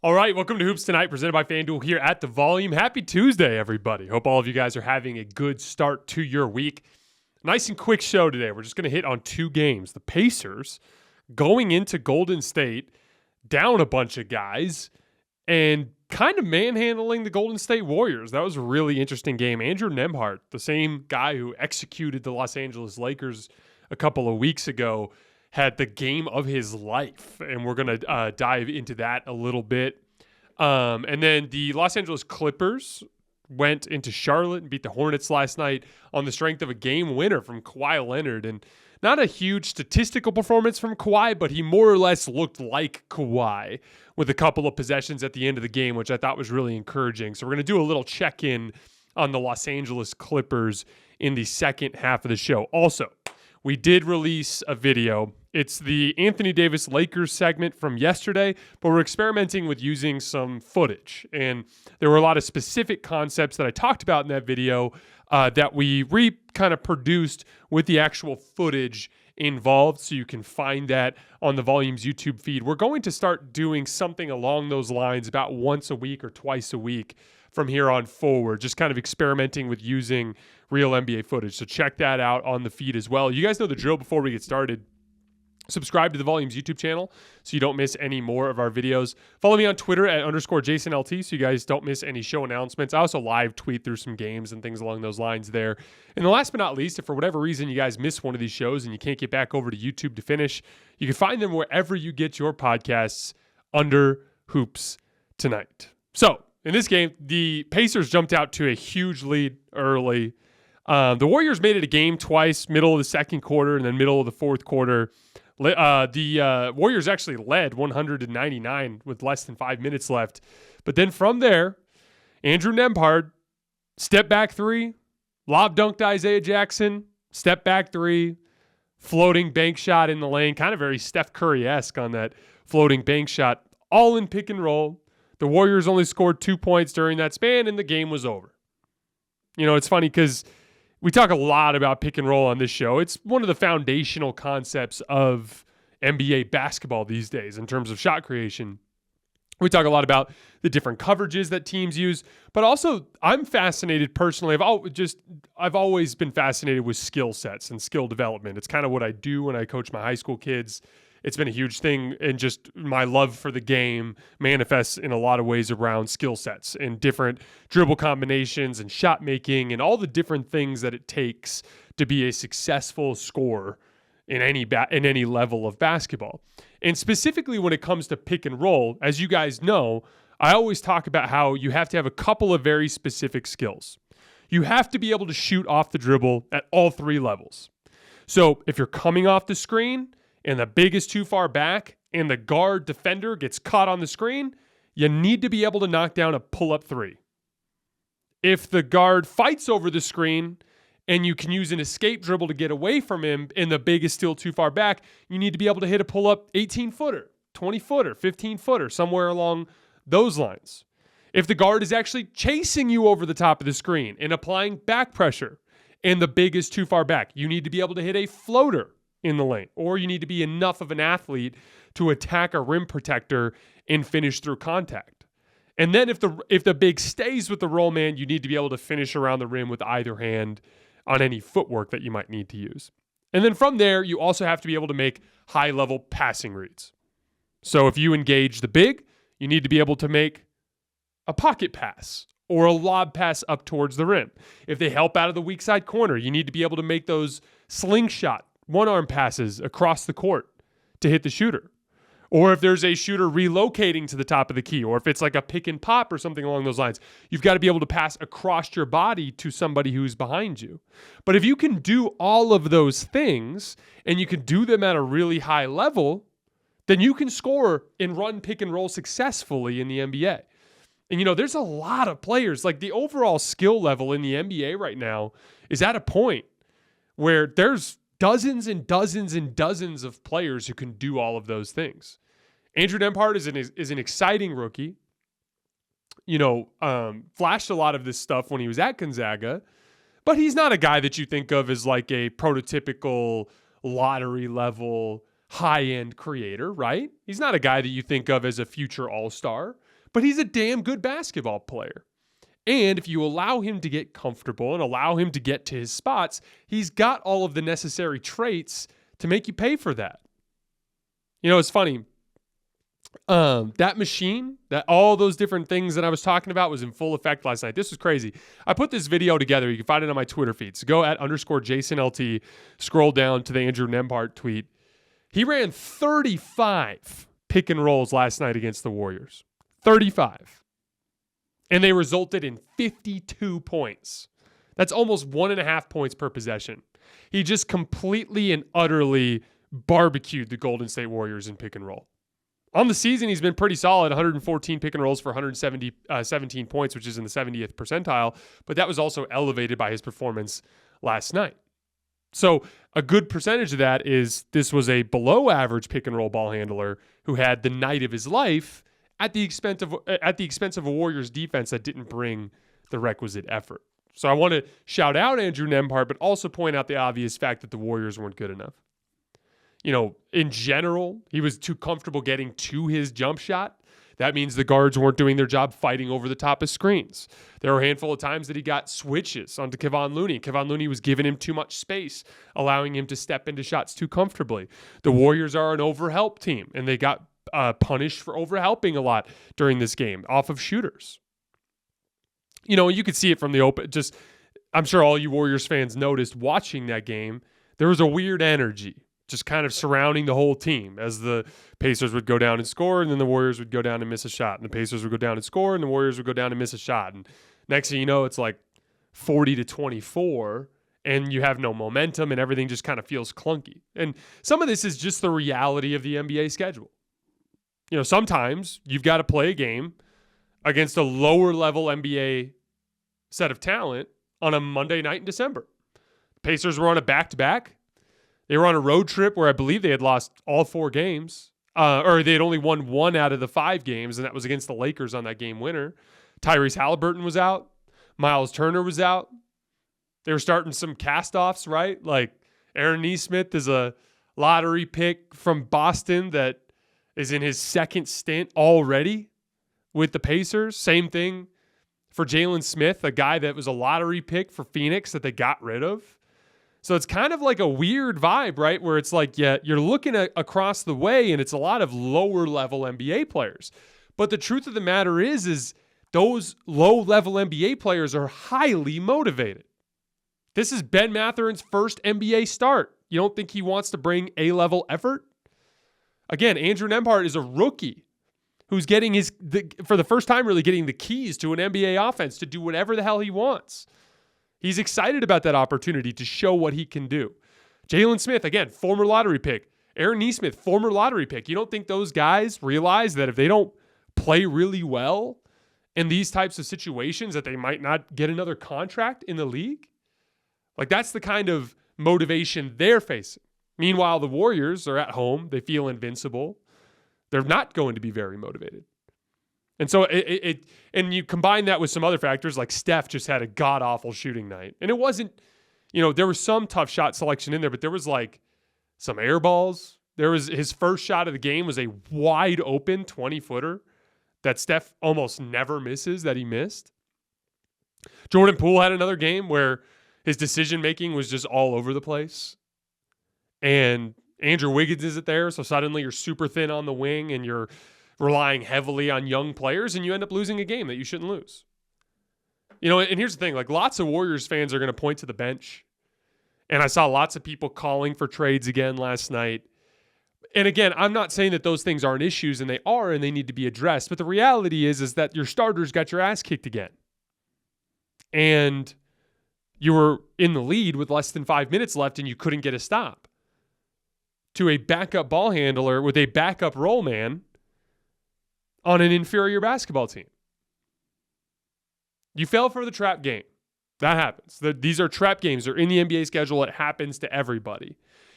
All right, welcome to Hoops Tonight, presented by FanDuel here at The Volume. Happy Tuesday, everybody. Hope all of you guys are having a good start to your week. Nice and quick show today. We're just going to hit on two games. The Pacers going into Golden State, down a bunch of guys, and kind of manhandling the Golden State Warriors. That was a really interesting game. Andrew Nembhard, the same guy who executed the Los Angeles Lakers a couple of weeks ago, had the game of his life, and we're going to dive into that a little bit. And then the Los Angeles Clippers went into Charlotte and beat the Hornets last night on the strength of a game winner from Kawhi Leonard. And not a huge statistical performance from Kawhi, but he more or less looked like Kawhi with a couple of possessions at the end of the game, which I thought was really encouraging. So we're going to do a little check-in on the Los Angeles Clippers in the second half of the show. Also, we did release a video. It's the Anthony Davis Lakers segment from yesterday, but we're experimenting with using some footage. And there were a lot of specific concepts that I talked about in that video that we kind of produced with the actual footage involved. So you can find that on the Volume's YouTube feed. We're going to start doing something along those lines about once a week or twice a week from here on forward, just kind of experimenting with using real NBA footage. So check that out on the feed as well. You guys know the drill. Before we get started, subscribe to the Volume's YouTube channel so you don't miss any more of our videos. Follow me on Twitter at _JasonLT so you guys don't miss any show announcements. I also live tweet through some games and things along those lines there. And the last but not least, if for whatever reason you guys miss one of these shows and you can't get back over to YouTube to finish, you can find them wherever you get your podcasts under Hoops Tonight. So in this game, the Pacers jumped out to a huge lead early. The Warriors made it a game twice, middle of the second quarter and then middle of the fourth quarter. The Warriors actually led 100-99 with less than 5 minutes left. But then from there, Andrew Nembhard, step back three, lob dunked Isaiah Jackson, step back three, floating bank shot in the lane, kind of very Steph Curry-esque on that floating bank shot, all in pick and roll. The Warriors only scored 2 points during that span, and the game was over. You know, it's funny because we talk a lot about pick and roll on this show. It's one of the foundational concepts of NBA basketball these days in terms of shot creation. We talk a lot about the different coverages that teams use, but also I'm fascinated personally. I've always been fascinated with skill sets and skill development. It's kind of what I do when I coach my high school kids. It's been a huge thing, and just my love for the game manifests in a lot of ways around skill sets and different dribble combinations and shot making and all the different things that it takes to be a successful scorer in any level of basketball. And specifically when it comes to pick and roll, as you guys know, I always talk about how you have to have a couple of very specific skills. You have to be able to shoot off the dribble at all three levels. So if you're coming off the screen and the big is too far back and the guard defender gets caught on the screen, you need to be able to knock down a pull-up three. If the guard fights over the screen and you can use an escape dribble to get away from him and the big is still too far back, you need to be able to hit a pull-up 18-footer, 20-footer, 15-footer, somewhere along those lines. If the guard is actually chasing you over the top of the screen and applying back pressure and the big is too far back, you need to be able to hit a floater in the lane, or you need to be enough of an athlete to attack a rim protector and finish through contact. And then if the big stays with the roll man, you need to be able to finish around the rim with either hand on any footwork that you might need to use. And then from there, you also have to be able to make high-level passing reads. So if you engage the big, you need to be able to make a pocket pass or a lob pass up towards the rim. If they help out of the weak side corner, you need to be able to make those slingshot one-arm passes across the court to hit the shooter. Or if there's a shooter relocating to the top of the key, or if it's like a pick and pop or something along those lines, you've got to be able to pass across your body to somebody who's behind you. But if you can do all of those things and you can do them at a really high level, then you can score and run pick and roll successfully in the NBA. And, you know, there's a lot of players. Like, the overall skill level in the NBA right now is at a point where there's dozens and dozens and dozens of players who can do all of those things. Andrew Nembhard is an exciting rookie. You know, flashed a lot of this stuff when he was at Gonzaga, but he's not a guy that you think of as like a prototypical lottery level high-end creator, right? He's not a guy that you think of as a future all-star. but he's a damn good basketball player. And if you allow him to get comfortable and allow him to get to his spots, he's got all of the necessary traits to make you pay for that. It's funny. That machine, that all those different things that I was talking about was in full effect last night. This was crazy. I put this video together. You can find it on my Twitter feed. So go at _JasonLT, scroll down to the Andrew Nembhard tweet. He ran 35 pick and rolls last night against the Warriors. 35. And they resulted in 52 points. That's almost 1.5 points per possession. He just completely and utterly barbecued the Golden State Warriors in pick and roll. On the season, he's been pretty solid, 114 pick and rolls for 17 points, which is in the 70th percentile, but that was also elevated by his performance last night. So a good percentage of that is this was a below average pick and roll ball handler who had the night of his life at the expense of a Warriors defense that didn't bring the requisite effort. So I want to shout out Andrew Nembhard, but also point out the obvious fact that the Warriors weren't good enough. In general, he was too comfortable getting to his jump shot. That means the guards weren't doing their job fighting over the top of screens. There were a handful of times that he got switches onto Kevon Looney. Kevon Looney was giving him too much space, allowing him to step into shots too comfortably. The Warriors are an overhelp team, and they got punished for overhelping a lot during this game off of shooters. You could see it from the open. I'm sure all you Warriors fans noticed watching that game, there was a weird energy just kind of surrounding the whole team as the Pacers would go down and score, and then the Warriors would go down and miss a shot, and the Pacers would go down and score, and the Warriors would go down and miss a shot. And next thing you know, it's like 40-24, and you have no momentum, and everything just kind of feels clunky. And some of this is just the reality of the NBA schedule. Sometimes you've got to play a game against a lower-level NBA set of talent on a Monday night in December. The Pacers were on a back-to-back. They were on a road trip where I believe they had lost all 4 games, or they had only won 1 out of the 5 games, and that was against the Lakers on that game winner. Tyrese Halliburton was out. Miles Turner was out. They were starting some cast-offs, right? Like Aaron Nesmith is a lottery pick from Boston that is in his second stint already with the Pacers. Same thing for Jalen Smith, a guy that was a lottery pick for Phoenix that they got rid of. So it's kind of like a weird vibe, right? Where it's like, yeah, you're looking across the way and it's a lot of lower level NBA players. But the truth of the matter is those low level NBA players are highly motivated. This is Ben Matherin's first NBA start. You don't think he wants to bring A-level effort? Again, Andrew Nembhard is a rookie who's getting for the first time really getting the keys to an NBA offense to do whatever the hell he wants. He's excited about that opportunity to show what he can do. Jalen Smith, again, former lottery pick. Aaron Nesmith, former lottery pick. You don't think those guys realize that if they don't play really well in these types of situations that they might not get another contract in the league? Like, that's the kind of motivation they're facing. Meanwhile, the Warriors are at home. They feel invincible. They're not going to be very motivated. And so and you combine that with some other factors, like Steph just had a god-awful shooting night. And it wasn't, there was some tough shot selection in there, but there was like some air balls. There was his first shot of the game was a wide open 20-footer that Steph almost never misses that he missed. Jordan Poole had another game where his decision-making was just all over the place. And Andrew Wiggins isn't there, so suddenly you're super thin on the wing and you're relying heavily on young players, and you end up losing a game that you shouldn't lose. And here's the thing, like lots of Warriors fans are going to point to the bench, and I saw lots of people calling for trades again last night. And again, I'm not saying that those things aren't issues, and they are, and they need to be addressed, but the reality is that your starters got your ass kicked again. And you were in the lead with less than 5 minutes left, and you couldn't get a stop. To a backup ball handler with a backup roll man on an inferior basketball team. You fell for the trap game. That happens. These are trap games. They're in the NBA schedule. It happens to everybody.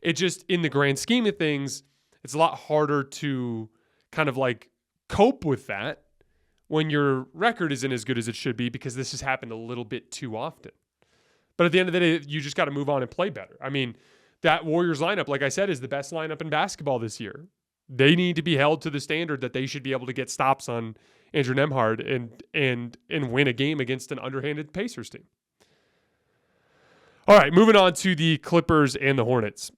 It just, in the grand scheme of things, it's a lot harder to kind of like cope with that when your record isn't as good as it should be, because this has happened a little bit too often. But at the end of the day, you just got to move on and play better. I mean, that Warriors lineup, like I said, is the best lineup in basketball this year. they need to be held to the standard that they should be able to get stops on Andrew Nembhard and win a game against an underhanded Pacers team. All right, moving on to the Clippers and the Hornets.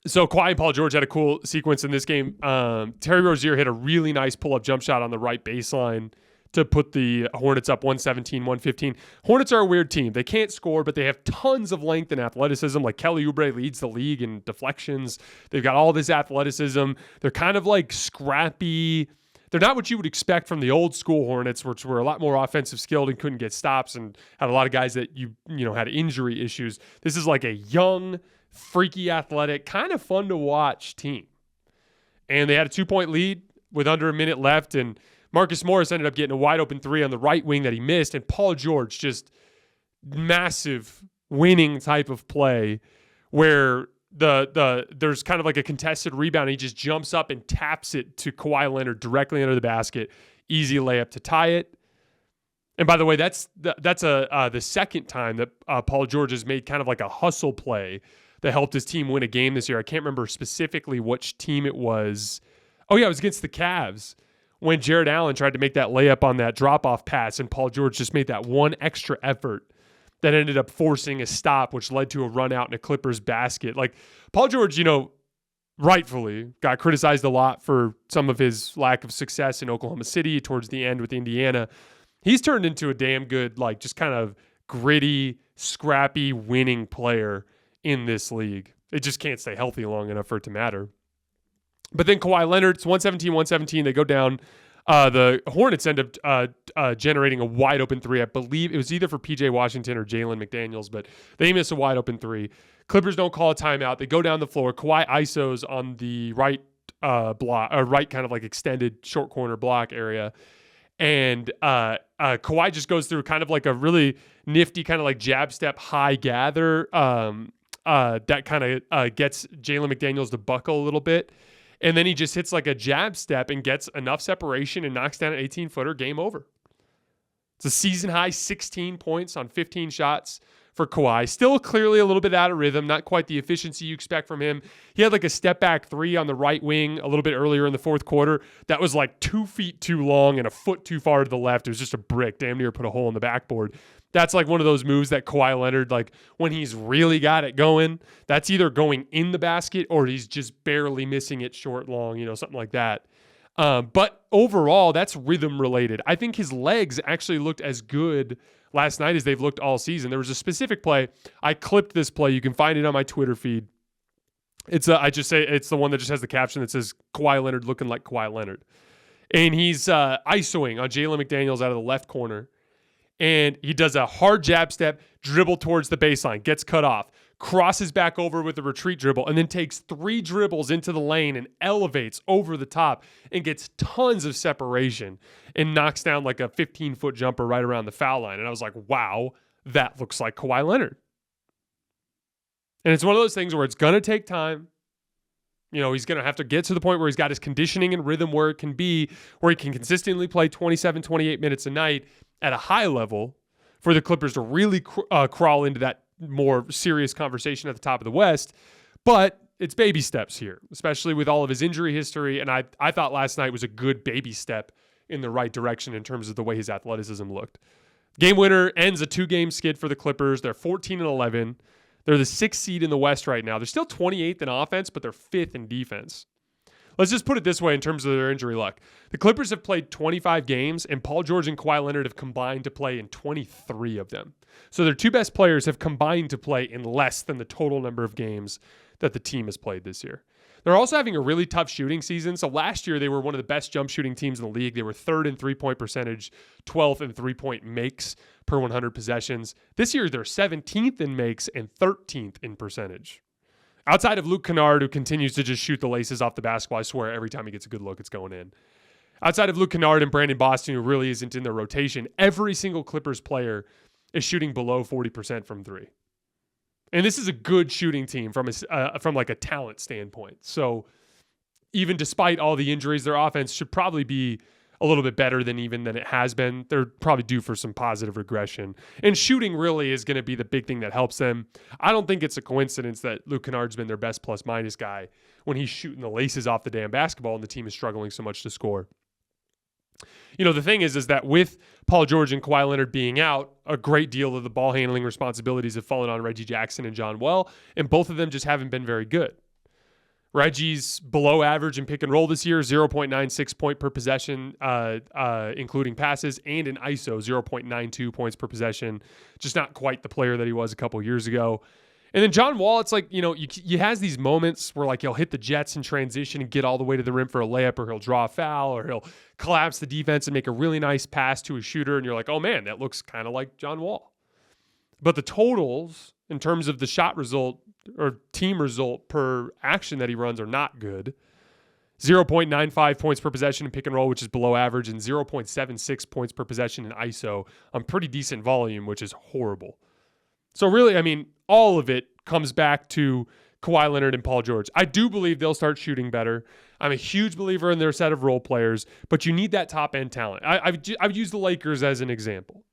So Kawhi and Paul George had a cool sequence in this game. Terry Rozier hit a really nice pull-up jump shot on the right baseline to put the Hornets up 117-115. Hornets are a weird team. They can't score, but they have tons of length and athleticism. Like Kelly Oubre leads the league in deflections. They've got all this athleticism. They're kind of like scrappy. They're not what you would expect from the old school Hornets, which were a lot more offensive skilled and couldn't get stops and had a lot of guys that you know had injury issues. This is like a young, freaky, athletic, kind of fun to watch team. And they had a 2-point lead with under a minute left, and Marcus Morris ended up getting a wide open three on the right wing that he missed, and Paul George just massive winning type of play where there's kind of like a contested rebound. And he just jumps up and taps it to Kawhi Leonard directly under the basket. Easy layup to tie it. And by the way, that's the second time that Paul George has made kind of like a hustle play that helped his team win a game this year. I can't remember specifically which team it was. Oh yeah, it was against the Cavs when Jared Allen tried to make that layup on that drop-off pass, and Paul George just made that one extra effort that ended up forcing a stop, which led to a run out in a Clippers basket. Like, Paul George, rightfully got criticized a lot for some of his lack of success in Oklahoma City towards the end with Indiana. He's turned into a damn good, like, just kind of gritty, scrappy, winning player in this league. It just can't stay healthy long enough for it to matter. But then Kawhi Leonard, it's 117-117. They go down. The Hornets end up generating a wide open three. I believe it was either for PJ Washington or Jalen McDaniels, but they miss a wide open three. Clippers don't call a timeout. They go down the floor. Kawhi isos on the right block, right kind of like extended short corner block area. And Kawhi just goes through kind of like a really nifty kind of like jab step high gather that kind of gets Jalen McDaniels to buckle a little bit. And then he just hits like a jab step and gets enough separation and knocks down an 18-footer. Game over. It's a season-high 16 points on 15 shots for Kawhi. Still clearly a little bit out of rhythm. Not quite the efficiency you expect from him. He had like a step-back three on the right wing a little bit earlier in the fourth quarter. That was like 2 feet too long and a foot too far to the left. It was just a brick. Damn near put a hole in the backboard. That's like one of those moves that Kawhi Leonard, like when he's really got it going, that's either going in the basket or he's just barely missing it short, long, something like that. But overall, that's rhythm related. I think his legs actually looked as good last night as they've looked all season. There was a specific play. I clipped this play. You can find it on my Twitter feed. I just say it's the one that just has the caption that says Kawhi Leonard looking like Kawhi Leonard. And he's isoing on Jalen McDaniels out of the left corner. And he does a hard jab step, dribble towards the baseline, gets cut off, crosses back over with a retreat dribble, and then takes 3 dribbles into the lane and elevates over the top and gets tons of separation and knocks down like a 15-foot jumper right around the foul line. And I was like, wow, that looks like Kawhi Leonard. And it's one of those things where it's going to take time. He's going to have to get to the point where he's got his conditioning and rhythm where it can be, where he can consistently play 27, 28 minutes a night at a high level for the Clippers to really crawl into that more serious conversation at the top of the West. But it's baby steps here, especially with all of his injury history. And I thought last night was a good baby step in the right direction in terms of the way his athleticism looked. Game winner ends a 2-game skid for the Clippers. They're 14-11. They're the 6th seed in the West right now. They're still 28th in offense, but they're 5th in defense. Let's just put it this way in terms of their injury luck. The Clippers have played 25 games, and Paul George and Kawhi Leonard have combined to play in 23 of them. So their 2 best players have combined to play in less than the total number of games that the team has played this year. They're also having a really tough shooting season. So last year, they were one of the best jump shooting teams in the league. They were 3rd in three-point percentage, 12th in three-point makes per 100 possessions. This year, they're 17th in makes and 13th in percentage. Outside of Luke Kennard, who continues to just shoot the laces off the basketball, I swear every time he gets a good look, it's going in. Outside of Luke Kennard and Brandon Boston, who really isn't in their rotation, every single Clippers player is shooting below 40% from 3. And this is a good shooting team from like a talent standpoint. So even despite all the injuries, their offense should probably be a little bit better than it has been. They're probably due for some positive regression. And shooting really is going to be the big thing that helps them. I don't think it's a coincidence that Luke Kennard's been their best plus-minus guy when he's shooting the laces off the damn basketball and the team is struggling so much to score. The thing is that with Paul George and Kawhi Leonard being out, a great deal of the ball handling responsibilities have fallen on Reggie Jackson and John Wall, and both of them just haven't been very good. Reggie's below average in pick and roll this year, 0.96 point per possession, including passes, and in ISO, 0.92 points per possession. Just not quite the player that he was a couple years ago. And then John Wall, it's like, he has these moments where like he'll hit the Jets in transition and get all the way to the rim for a layup, or he'll draw a foul, or he'll collapse the defense and make a really nice pass to a shooter. And you're like, oh man, that looks kind of like John Wall. But the totals in terms of the shot result or team result per action that he runs are not good. 0.95 points per possession in pick and roll, which is below average, and 0.76 points per possession in ISO on pretty decent volume, which is horrible. So really, all of it comes back to Kawhi Leonard and Paul George. I do believe they'll start shooting better. I'm a huge believer in their set of role players, but you need that top-end talent. I've used the Lakers as an example.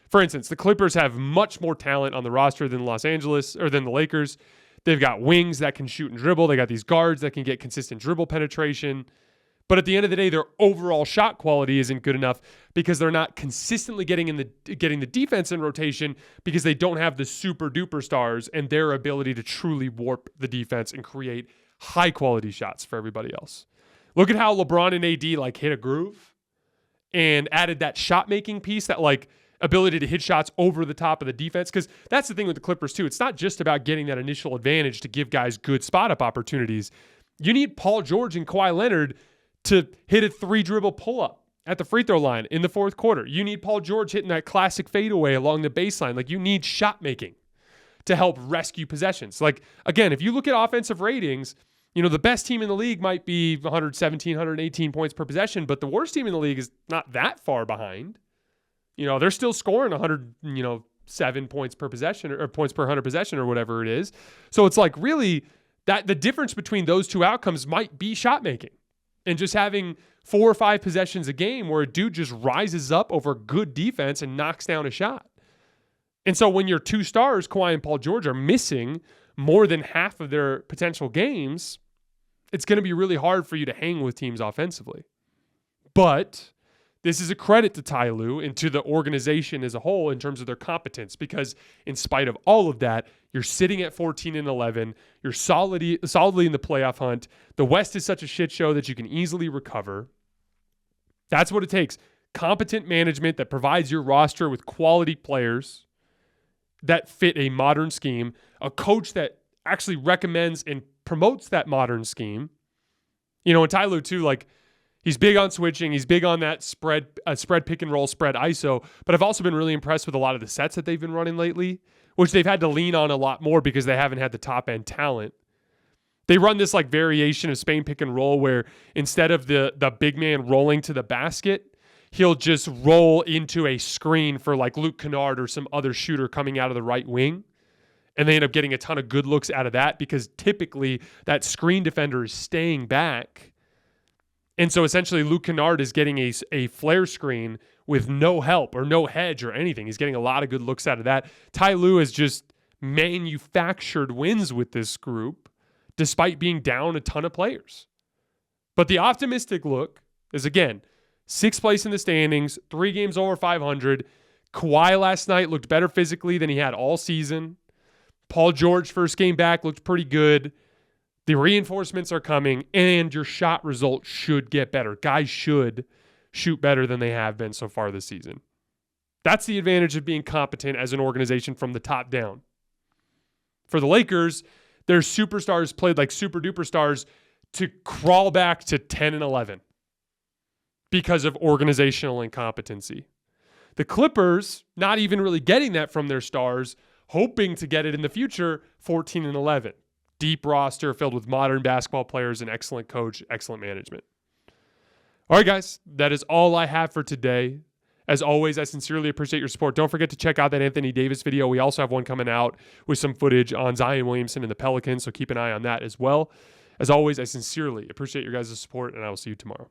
For instance, the Clippers have much more talent on the roster than the Lakers. They've got wings that can shoot and dribble. They got these guards that can get consistent dribble penetration. But at the end of the day, their overall shot quality isn't good enough because they're not consistently getting the defense in rotation because they don't have the super duper stars and their ability to truly warp the defense and create high quality shots for everybody else. Look at how LeBron and AD hit a groove and added that shot making piece, that ability to hit shots over the top of the defense. Because that's the thing with the Clippers too. It's not just about getting that initial advantage to give guys good spot up opportunities. You need Paul George and Kawhi Leonard to hit a 3-dribble pull-up at the free throw line in the fourth quarter. You need Paul George hitting that classic fadeaway along the baseline. You need shot making to help rescue possessions. Again, if you look at offensive ratings, the best team in the league might be 117, 118 points per possession, but the worst team in the league is not that far behind. They're still scoring 107 points per possession or points per 100 possession or whatever it is. So it's really that the difference between those two outcomes might be shot making and just having 4 or 5 possessions a game where a dude just rises up over good defense and knocks down a shot. And so when your two stars, Kawhi and Paul George, are missing more than half of their potential games, it's going to be really hard for you to hang with teams offensively. But this is a credit to Ty Lue and to the organization as a whole in terms of their competence, because in spite of all of that, you're sitting at 14-11. You're solidly in the playoff hunt. The West is such a shit show that you can easily recover. That's what it takes. Competent management that provides your roster with quality players that fit a modern scheme, a coach that actually recommends and promotes that modern scheme. And Ty Lue too, he's big on switching. He's big on that spread pick and roll, spread ISO. But I've also been really impressed with a lot of the sets that they've been running lately, which they've had to lean on a lot more because they haven't had the top end talent. They run this variation of Spain pick and roll where instead of the big man rolling to the basket, he'll just roll into a screen for Luke Kennard or some other shooter coming out of the right wing. And they end up getting a ton of good looks out of that because typically that screen defender is staying back. And so essentially Luke Kennard is getting a flare screen with no help or no hedge or anything. He's getting a lot of good looks out of that. Ty Lue has just manufactured wins with this group despite being down a ton of players. But the optimistic look is, again, 6th place in the standings, 3 games over 500. Kawhi last night looked better physically than he had all season. Paul George, first game back, looked pretty good. The reinforcements are coming, and your shot result should get better. Guys should shoot better than they have been so far this season. That's the advantage of being competent as an organization from the top down. For the Lakers, their superstars played like super duper stars to crawl back to 10-11 because of organizational incompetency. The Clippers, not even really getting that from their stars, hoping to get it in the future, 14-11. Deep roster filled with modern basketball players, an excellent coach, excellent management. All right, guys, that is all I have for today. As always, I sincerely appreciate your support. Don't forget to check out that Anthony Davis video. We also have one coming out with some footage on Zion Williamson and the Pelicans, so keep an eye on that as well. As always, I sincerely appreciate your guys' support, and I will see you tomorrow.